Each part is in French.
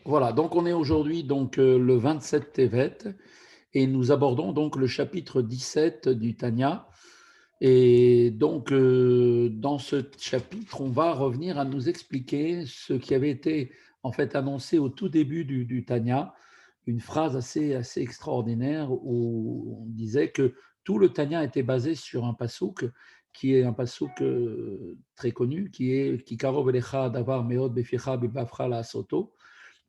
Voilà, donc on est aujourd'hui le 27 Tevet et nous abordons donc le chapitre 17 du Tanya. Et dans ce chapitre, on va revenir à nous expliquer ce qui avait été en fait annoncé au tout début du Tanya, une phrase assez extraordinaire où on disait que tout le Tanya était basé sur un passouk qui est un passouk très connu, qui est Kikarov elecha davar meod beficha bibafra la soto,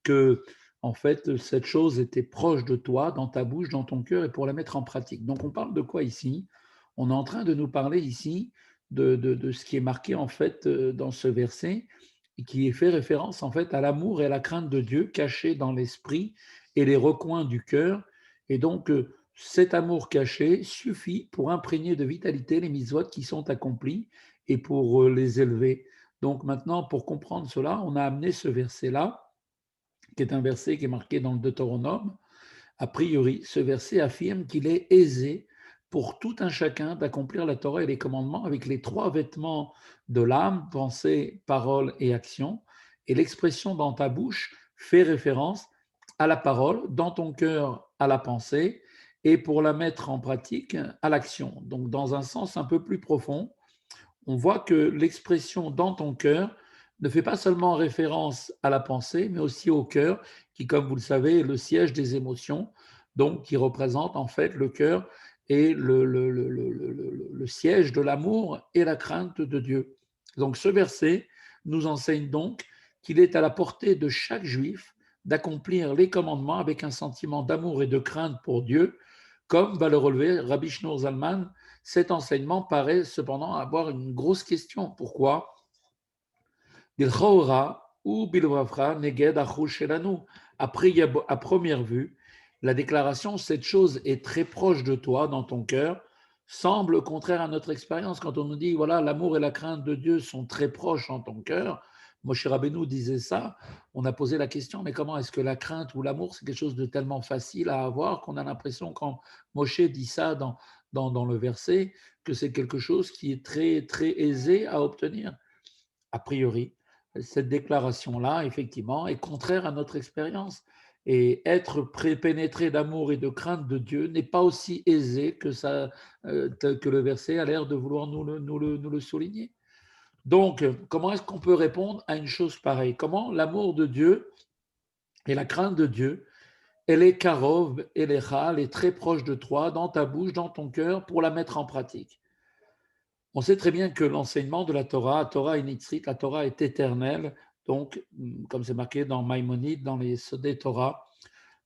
que en fait cette chose était proche de toi, dans ta bouche, dans ton cœur, et pour la mettre en pratique. Donc on parle de quoi ici? On est en train de nous parler ici de ce qui est marqué en fait dans ce verset, et qui fait référence en fait à l'amour et à la crainte de Dieu cachés dans l'esprit et les recoins du cœur. Et cet amour caché suffit pour imprégner de vitalité les mitzvot qui sont accomplis et pour les élever. Donc maintenant, pour comprendre cela, on a amené ce verset-là qui est un verset qui est marqué dans le Deutéronome. A priori, ce verset affirme qu'il est aisé pour tout un chacun d'accomplir la Torah et les commandements avec les trois vêtements de l'âme, pensée, parole et action. Et l'expression dans ta bouche fait référence à la parole, dans ton cœur à la pensée, et pour la mettre en pratique à l'action. Donc dans un sens un peu plus profond, on voit que l'expression dans ton cœur ne fait pas seulement référence à la pensée, mais aussi au cœur, qui, comme vous le savez, est le siège des émotions, donc qui représente en fait le cœur et le siège de l'amour et la crainte de Dieu. Donc ce verset nous enseigne donc qu'il est à la portée de chaque juif d'accomplir les commandements avec un sentiment d'amour et de crainte pour Dieu, comme va le relever Rabbi Shneur Zalman. Cet enseignement paraît cependant avoir une grosse question. Pourquoi? À première vue, la déclaration cette chose est très proche de toi dans ton cœur semble contraire à notre expérience. Quand on nous dit voilà, l'amour et la crainte de Dieu sont très proches en ton cœur, Moshe Rabbeinu disait ça, on a posé la question, mais comment est-ce que la crainte ou l'amour, c'est quelque chose de tellement facile à avoir qu'on a l'impression, quand Moshe dit ça dans le verset, que c'est quelque chose qui est très aisé à obtenir. A priori, cette déclaration-là, effectivement, est contraire à notre expérience. Et être pénétré d'amour et de crainte de Dieu n'est pas aussi aisé que ça, tel que le verset a l'air de vouloir nous le souligner. Donc, comment est-ce qu'on peut répondre à une chose pareille? Comment l'amour de Dieu et la crainte de Dieu, elle est karov, elle est très proche de toi, dans ta bouche, dans ton cœur, pour la mettre en pratique? On sait très bien que l'enseignement de la Torah est nitzrit, la Torah est éternelle. Donc, comme c'est marqué dans Maïmonide, dans les Sodé Torah,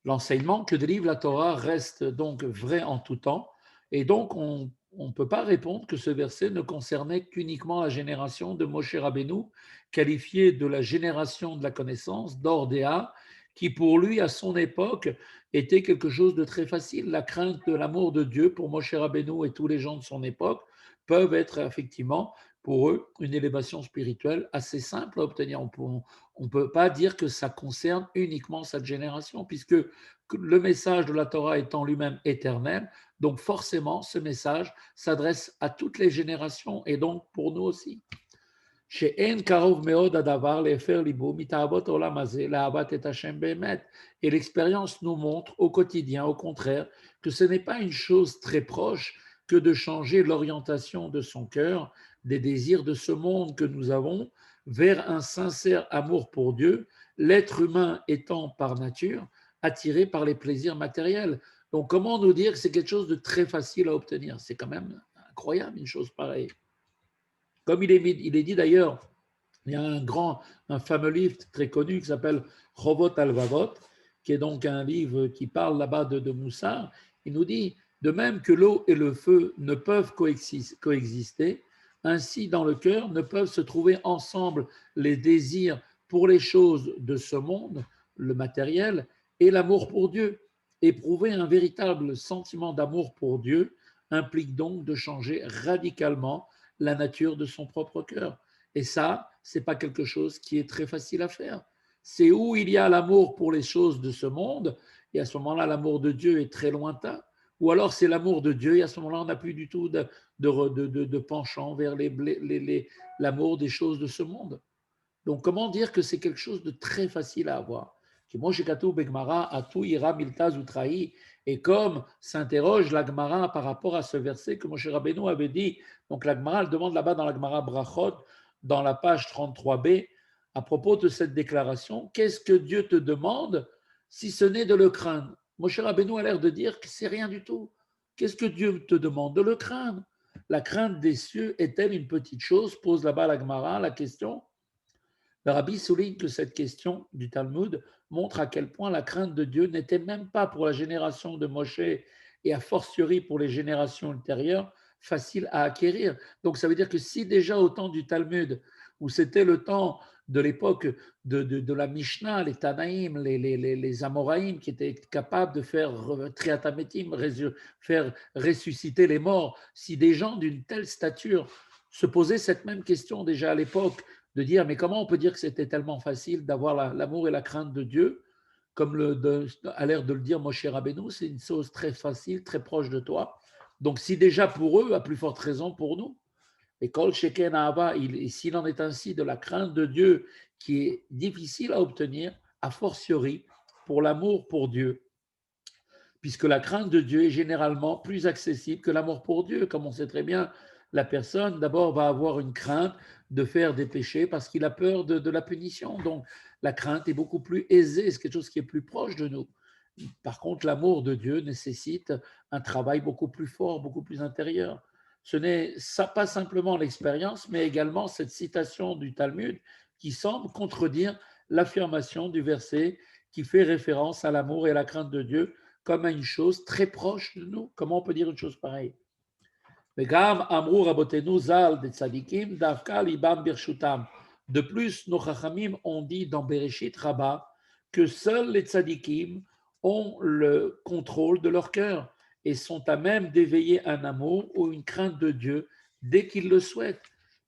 l'enseignement que délivre la Torah reste donc vrai en tout temps. Et donc, on ne peut pas répondre que ce verset ne concernait qu'uniquement la génération de Moshe Rabbeinu, qualifiée de la génération de la connaissance, d'Ordéa, qui pour lui, à son époque, était quelque chose de très facile. La crainte de l'amour de Dieu pour Moshe Rabbeinu et tous les gens de son époque peuvent être effectivement pour eux une élévation spirituelle assez simple à obtenir. On ne peut pas dire que ça concerne uniquement cette génération, puisque le message de la Torah est en lui-même éternel, donc forcément ce message s'adresse à toutes les générations et donc pour nous aussi. Et l'expérience nous montre au quotidien, au contraire, que ce n'est pas une chose très proche que de changer l'orientation de son cœur, des désirs de ce monde que nous avons, vers un sincère amour pour Dieu, l'être humain étant par nature attiré par les plaisirs matériels. Donc comment nous dire que c'est quelque chose de très facile à obtenir? C'est quand même incroyable une chose pareille. Comme il est dit d'ailleurs, il y a un fameux livre très connu qui s'appelle Chovot Alvavot, qui est donc un livre qui parle là-bas de Moussard. Il nous dit, de même que l'eau et le feu ne peuvent coexister, ainsi dans le cœur ne peuvent se trouver ensemble les désirs pour les choses de ce monde, le matériel, et l'amour pour Dieu. Éprouver un véritable sentiment d'amour pour Dieu implique donc de changer radicalement la nature de son propre cœur. Et ça, c'est pas quelque chose qui est très facile à faire. C'est où il y a l'amour pour les choses de ce monde, et à ce moment-là, l'amour de Dieu est très lointain. Ou alors c'est l'amour de Dieu, et à ce moment-là, on n'a plus du tout de penchant vers l'amour des choses de ce monde. Donc, comment dire que c'est quelque chose de très facile à avoir? Et comme s'interroge la Gemara par rapport à ce verset que Moshe Rabbeinu avait dit, donc la Gemara, elle demande là-bas dans la Gemara Brachot, dans la page 33b, à propos de cette déclaration, qu'est-ce que Dieu te demande si ce n'est de le craindre? Moshe Rabbeinu a l'air de dire que c'est rien du tout. Qu'est-ce que Dieu te demande? De le craindre. La crainte des cieux est-elle une petite chose? Pose là-bas la Gemara la question. Le Rabbi souligne que cette question du Talmud montre à quel point la crainte de Dieu n'était même pas pour la génération de Moshe et a fortiori pour les générations ultérieures facile à acquérir. Donc ça veut dire que si déjà au temps du Talmud, où c'était le temps de l'époque de la Mishnah, les Tanaïm, les Amoraïm, qui étaient capables de faire triatamétim, faire ressusciter les morts, si des gens d'une telle stature se posaient cette même question déjà à l'époque, de dire, mais comment on peut dire que c'était tellement facile d'avoir l'amour et la crainte de Dieu, comme a l'air de le dire Moshe Rabbeinu, c'est une chose très facile, très proche de toi. Donc si déjà pour eux, à plus forte raison pour nous, et Kol Sheken Ahava, s'il en est ainsi de la crainte de Dieu qui est difficile à obtenir, a fortiori pour l'amour pour Dieu, puisque la crainte de Dieu est généralement plus accessible que l'amour pour Dieu. Comme on sait très bien, la personne d'abord va avoir une crainte de faire des péchés parce qu'il a peur de la punition. Donc la crainte est beaucoup plus aisée, c'est quelque chose qui est plus proche de nous. Par contre, l'amour de Dieu nécessite un travail beaucoup plus fort, beaucoup plus intérieur. Ce n'est pas simplement l'expérience, mais également cette citation du Talmud qui semble contredire l'affirmation du verset qui fait référence à l'amour et à la crainte de Dieu comme à une chose très proche de nous. Comment on peut dire une chose pareille? De plus, nos chachamim ont dit dans Bereshit Rabbah que seuls les tzadikim ont le contrôle de leur cœur et sont à même d'éveiller un amour ou une crainte de Dieu dès qu'ils le souhaitent.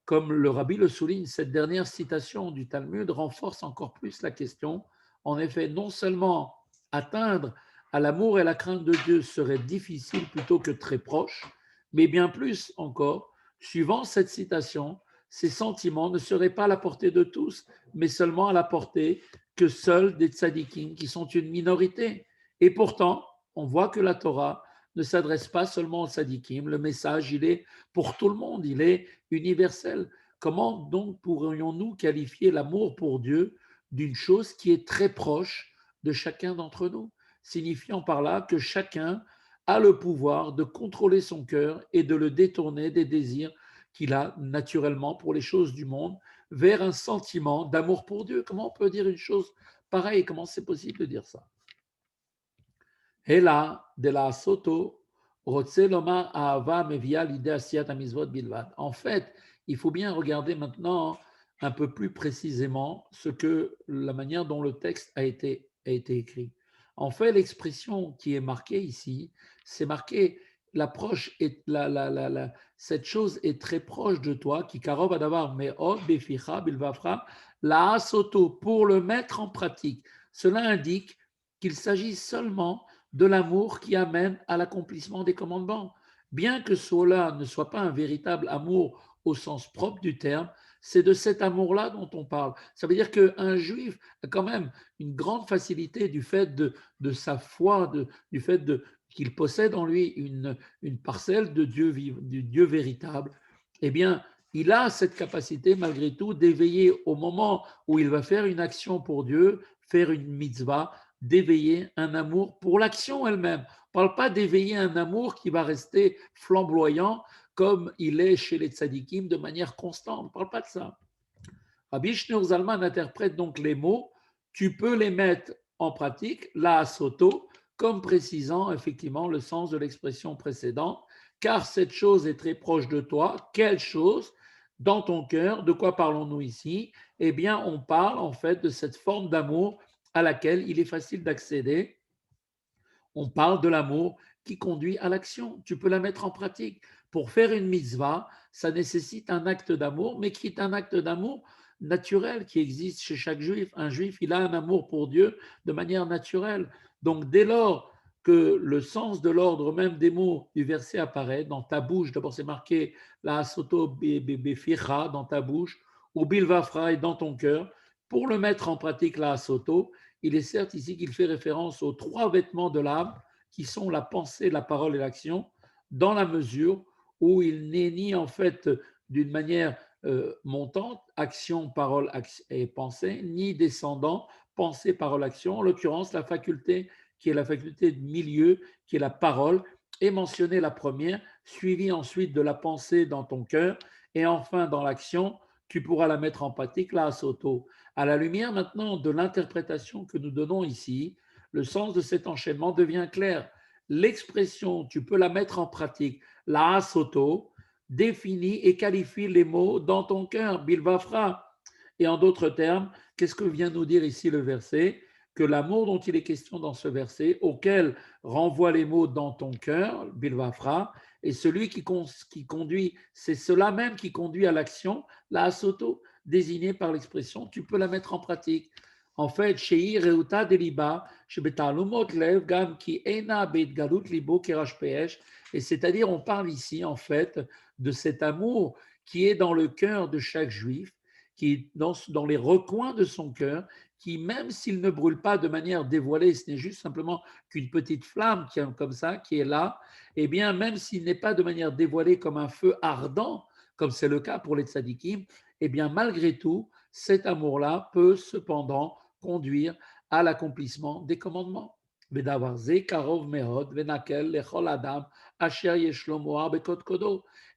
Comme le rabbi le souligne, cette dernière citation du Talmud renforce encore plus la question. En effet, non seulement atteindre à l'amour et la crainte de Dieu serait difficile plutôt que très proche, mais bien plus encore, suivant cette citation, ces sentiments ne seraient pas à la portée de tous, mais seulement à la portée que seuls des tzadikim qui sont une minorité. Et pourtant, on voit que la Torah ne s'adresse pas seulement aux tzadikim, le message, il est pour tout le monde, il est universel. Comment donc pourrions-nous qualifier l'amour pour Dieu d'une chose qui est très proche de chacun d'entre nous, signifiant par là que chacun a le pouvoir de contrôler son cœur et de le détourner des désirs qu'il a naturellement pour les choses du monde vers un sentiment d'amour pour Dieu. Comment on peut dire une chose pareille? Comment c'est possible de dire ça? Hela de la soto en fait, il faut bien regarder maintenant un peu plus précisément la manière dont le texte a été écrit. En fait, l'expression qui est marquée ici, c'est marqué l'approche est cette chose est très proche de toi, qui karov adavar me'od beficha bilvafra la soto pour le mettre en pratique. Cela indique qu'il s'agit seulement de l'amour qui amène à l'accomplissement des commandements. Bien que cela ne soit pas un véritable amour au sens propre du terme, c'est de cet amour-là dont on parle. Ça veut dire qu'un juif a quand même une grande facilité du fait de sa foi, du fait qu'il possède en lui une parcelle de Dieu, du Dieu véritable. Eh bien, il a cette capacité malgré tout d'éveiller au moment où il va faire une action pour Dieu, faire une mitzvah, d'éveiller un amour pour l'action elle-même. On ne parle pas d'éveiller un amour qui va rester flamboyant comme il est chez les tzadikim de manière constante. On ne parle pas de ça. Rabbi Shneur Zalman interprète donc les mots, tu peux les mettre en pratique, la soto, comme précisant effectivement le sens de l'expression précédente, car cette chose est très proche de toi. Quelle chose? Dans ton cœur. De quoi parlons-nous ici? Eh bien, on parle en fait de cette forme d'amour à laquelle il est facile d'accéder. On parle de l'amour qui conduit à l'action. Tu peux la mettre en pratique. Pour faire une mitzvah, ça nécessite un acte d'amour, mais qui est un acte d'amour naturel qui existe chez chaque juif. Un juif, il a un amour pour Dieu de manière naturelle. Donc, dès lors que le sens de l'ordre même des mots du verset apparaît dans ta bouche, d'abord c'est marqué la soto beficha dans ta bouche, ou bilvafra est dans ton cœur, Pour le mettre en pratique là à Soto, il est certes ici qu'il fait référence aux trois vêtements de l'âme qui sont la pensée, la parole et l'action, dans la mesure où il n'est ni en fait d'une manière montante, action, parole et pensée, ni descendant, pensée, parole, action. En l'occurrence, la faculté qui est la faculté de milieu, qui est la parole, est mentionnée la première, suivie ensuite de la pensée dans ton cœur, et enfin dans l'action, tu pourras la mettre en pratique là à Soto. À la lumière maintenant de l'interprétation que nous donnons ici, le sens de cet enchaînement devient clair. L'expression, tu peux la mettre en pratique, la Soto, définit et qualifie les mots dans ton cœur, bilvafra. Et en d'autres termes, qu'est-ce que vient nous dire ici le verset? Que l'amour dont il est question dans ce verset, auquel renvoient les mots dans ton cœur, bilvafra, et celui qui conduit, c'est cela même qui conduit à l'action, la soto, désignée par l'expression, tu peux la mettre en pratique. En fait, Shei Reuta Deliba, Shebetalumot Lev Gam Ki Ena Beit Galut Libo Kerash Peesh, et c'est-à-dire, on parle ici, en fait, de cet amour qui est dans le cœur de chaque juif, qui est dans les recoins de son cœur, qui, même s'il ne brûle pas de manière dévoilée, ce n'est juste simplement qu'une petite flamme qui est comme ça, qui est là, eh bien, même s'il n'est pas de manière dévoilée comme un feu ardent, comme c'est le cas pour les tzadikim, eh bien, malgré tout, cet amour-là peut cependant conduire à l'accomplissement des commandements.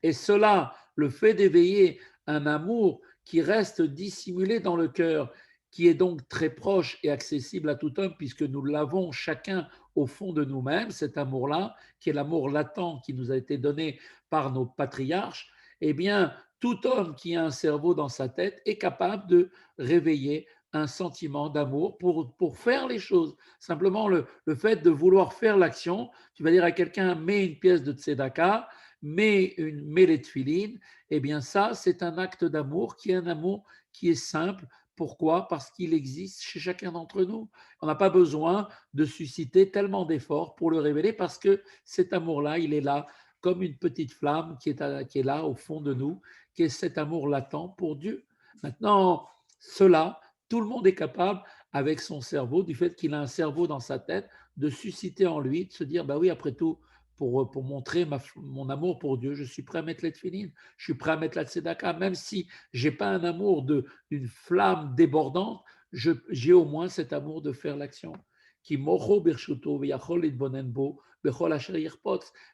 Et cela, le fait d'éveiller un amour qui reste dissimulé dans le cœur, qui est donc très proche et accessible à tout homme, puisque nous l'avons chacun au fond de nous-mêmes, cet amour-là, qui est l'amour latent qui nous a été donné par nos patriarches, eh bien, tout homme qui a un cerveau dans sa tête est capable de réveiller un sentiment d'amour pour faire les choses. Simplement, le fait de vouloir faire l'action, tu vas dire à quelqu'un, mets une pièce de tzedaka, mets les tefilines, eh bien ça, c'est un acte d'amour qui est un amour qui est simple. Pourquoi? Parce qu'il existe chez chacun d'entre nous. On n'a pas besoin de susciter tellement d'efforts pour le révéler parce que cet amour-là, il est là comme une petite flamme qui est là au fond de nous, qui est cet amour latent pour Dieu. Maintenant, cela, tout le monde est capable, avec son cerveau, du fait qu'il a un cerveau dans sa tête, de susciter en lui, de se dire, bah oui, après tout, pour montrer mon amour pour Dieu, je suis prêt à mettre les tefilines, je suis prêt à mettre la tzedaka, même si je n'ai pas un amour d'une flamme débordante, j'ai au moins cet amour de faire l'action.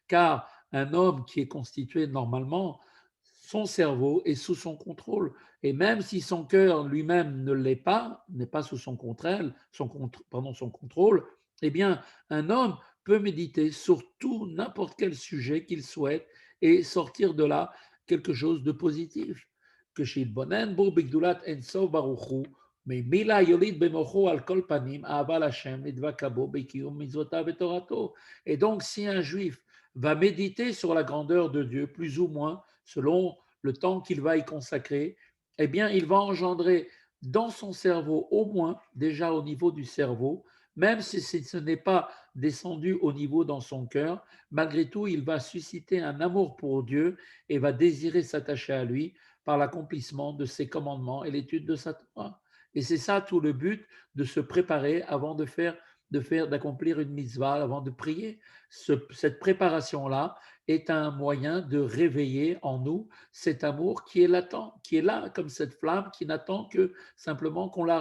Car un homme qui est constitué normalement, son cerveau est sous son contrôle. Et même si son cœur lui-même ne l'est pas, n'est pas sous son contrôle, son contrôle, eh bien, un homme peut méditer sur tout, n'importe quel sujet qu'il souhaite et sortir de là quelque chose de positif. Que שיתבונן בו בגדולת אינסוף ברוך הוא, ממילא יוליד במוחו על כל פנים אהבה להשם נדבקה בו בקיום מצוותיו ותורתו. Et donc, si un juif va méditer sur la grandeur de Dieu, plus ou moins, selon le temps qu'il va y consacrer, eh bien, il va engendrer dans son cerveau, au moins, déjà au niveau du cerveau, même si ce n'est pas descendu au niveau dans son cœur, malgré tout, il va susciter un amour pour Dieu et va désirer s'attacher à lui par l'accomplissement de ses commandements et l'étude de sa Torah. Et c'est ça tout le but de se préparer avant d'accomplir une mitzvah, avant de prier. Cette préparation-là est un moyen de réveiller en nous cet amour qui est latent, qui est là comme cette flamme qui n'attend que simplement qu'on la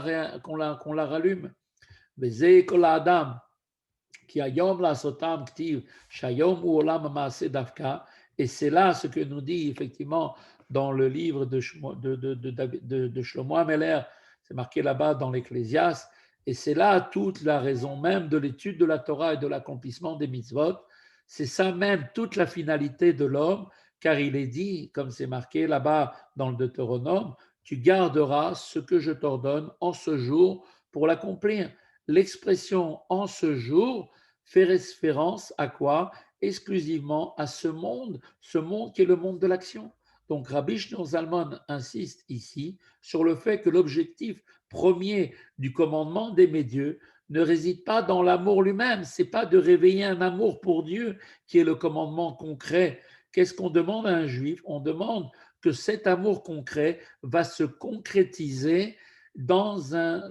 rallume. וזה כל האדם, כי היום לעשותם כתיב שהיום הוא עולם המעשה דווקא, et c'est là ce que nous dit effectivement dans le livre de Shlomo Ameler, c'est marqué là-bas dans l'Ecclésiaste, et c'est là toute la raison même de l'étude de la Torah et de l'accomplissement des mitzvot, c'est ça même toute la finalité de l'homme, car il est dit, comme c'est marqué là-bas dans le Deutéronome, tu garderas ce que je t'ordonne en ce jour pour l'accomplir. L'expression en ce jour fait référence à quoi? Exclusivement à ce monde qui est le monde de l'action. Donc Rabbi Shneur Zalman insiste ici sur le fait que l'objectif premier du commandement d'aimer Dieu ne réside pas dans l'amour lui-même, c'est pas de réveiller un amour pour Dieu qui est le commandement concret. Qu'est-ce qu'on demande à un juif? On demande que cet amour concret va se concrétiser dans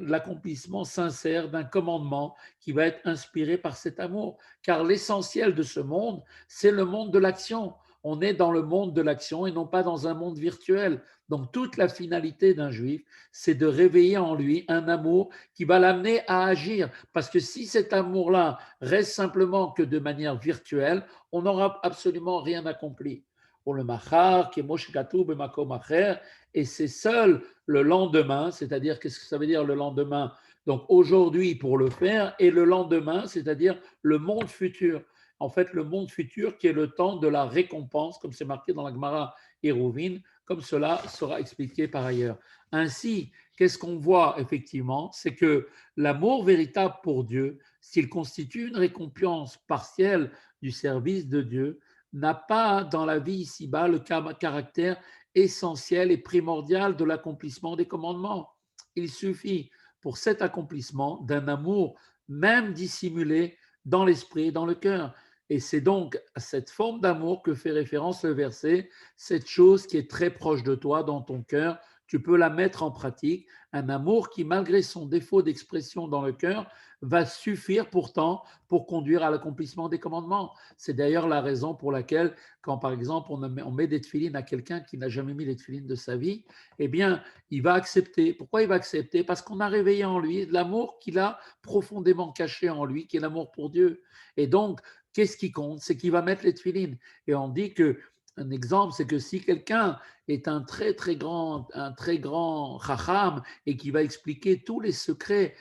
l'accomplissement sincère d'un commandement qui va être inspiré par cet amour. Car l'essentiel de ce monde, c'est le monde de l'action. On est dans le monde de l'action et non pas dans un monde virtuel. Donc toute la finalité d'un juif, c'est de réveiller en lui un amour qui va l'amener à agir. Parce que si cet amour-là reste simplement que de manière virtuelle, on n'aura absolument rien accompli. Pour le machar, qui est moshkatu b'makom acher, et c'est seul le lendemain, c'est-à-dire qu'est-ce que ça veut dire le lendemain? Donc aujourd'hui pour le faire, et le lendemain, c'est-à-dire le monde futur. En fait, le monde futur qui est le temps de la récompense, comme c'est marqué dans la Gemara Hérouvin, comme cela sera expliqué par ailleurs. Ainsi, qu'est-ce qu'on voit effectivement? C'est que l'amour véritable pour Dieu, s'il constitue une récompense partielle du service de Dieu, n'a pas dans la vie ici-bas le caractère essentiel et primordial de l'accomplissement des commandements. Il suffit pour cet accomplissement d'un amour même dissimulé dans l'esprit et dans le cœur. Et c'est donc à cette forme d'amour que fait référence le verset, cette chose qui est très proche de toi dans ton cœur, tu peux la mettre en pratique, un amour qui, malgré son défaut d'expression dans le cœur, va suffire pourtant pour conduire à l'accomplissement des commandements. C'est d'ailleurs la raison pour laquelle, quand par exemple on met des tefilines à quelqu'un qui n'a jamais mis les tefilines de sa vie, eh bien, il va accepter. Pourquoi il va accepter? Parce qu'on a réveillé en lui l'amour qu'il a profondément caché en lui, qui est l'amour pour Dieu. Et donc, qu'est-ce qui compte? C'est qu'il va mettre les tefilines. Et on dit que un exemple, c'est que si quelqu'un est un très grand chacham et qui va expliquer tous les secrets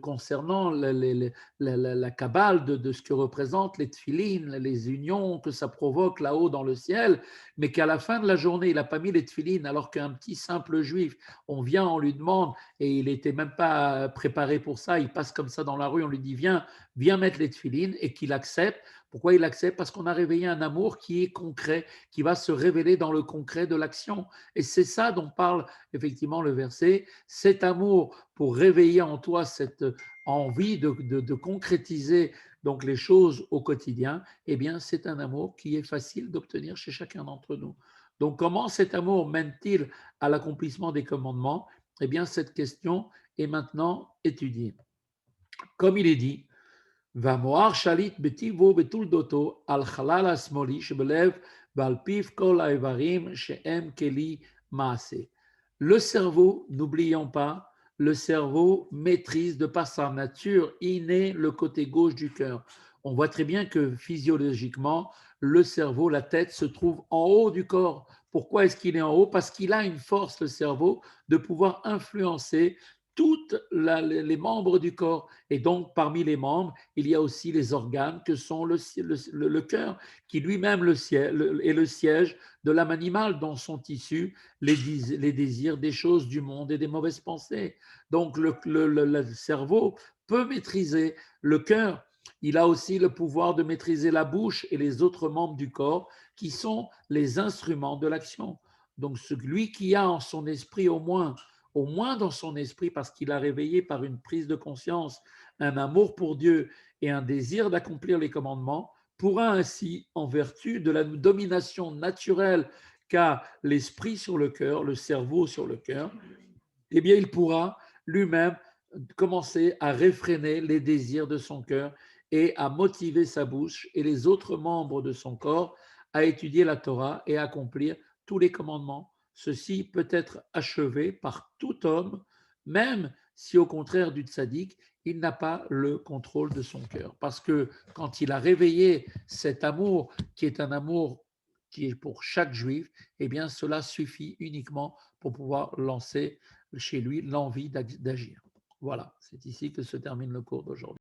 concernant la Kabbale de ce que représentent les tefilines, les unions que ça provoque là-haut dans le ciel, mais qu'à la fin de la journée, il n'a pas mis les tefilines, alors qu'un petit simple juif, on vient, on lui demande, et il n'était même pas préparé pour ça, il passe comme ça dans la rue, on lui dit, viens mettre les tefilines, et qu'il accepte. Pourquoi il accepte? Parce qu'on a réveillé un amour qui est concret, qui va se révéler dans le concret de l'action. Et c'est ça dont parle effectivement le verset, cet amour pour réveiller en toi cette envie de concrétiser donc les choses au quotidien, eh bien c'est un amour qui est facile d'obtenir chez chacun d'entre nous. Donc comment cet amour mène-t-il à l'accomplissement des commandements? Eh bien cette question est maintenant étudiée. Comme il est dit, והמואר שליט בטיבו בתולדותו על חלל השמאלי שבלב ועל פיו כל האיברים שהם כלי מעשה. Le cerveau, n'oublions pas, le cerveau maîtrise de par sa nature innée le côté gauche du cœur. On voit très bien que physiologiquement, le cerveau, la tête, se trouve en haut du corps. Pourquoi est-ce qu'il est en haut? Parce qu'il a une force, le cerveau, de pouvoir influencer tous les membres du corps. Et donc, parmi les membres, il y a aussi les organes que sont le cœur, qui lui-même est le siège de l'âme animale dont sont issus les désirs des choses du monde et des mauvaises pensées. Donc, le cerveau peut maîtriser le cœur. Il a aussi le pouvoir de maîtriser la bouche et les autres membres du corps qui sont les instruments de l'action. Donc, celui qui a en son esprit au moins dans son esprit, parce qu'il a réveillé par une prise de conscience un amour pour Dieu et un désir d'accomplir les commandements, pourra ainsi, en vertu de la domination naturelle qu'a l'esprit sur le cœur, le cerveau sur le cœur, eh bien, il pourra lui-même commencer à réfréner les désirs de son cœur et à motiver sa bouche et les autres membres de son corps à étudier la Torah et à accomplir tous les commandements. Ceci peut être achevé par tout homme, même si au contraire du tzaddik, il n'a pas le contrôle de son cœur. Parce que quand il a réveillé cet amour, qui est un amour qui est pour chaque juif, eh bien cela suffit uniquement pour pouvoir lancer chez lui l'envie d'agir. Voilà, c'est ici que se termine le cours d'aujourd'hui.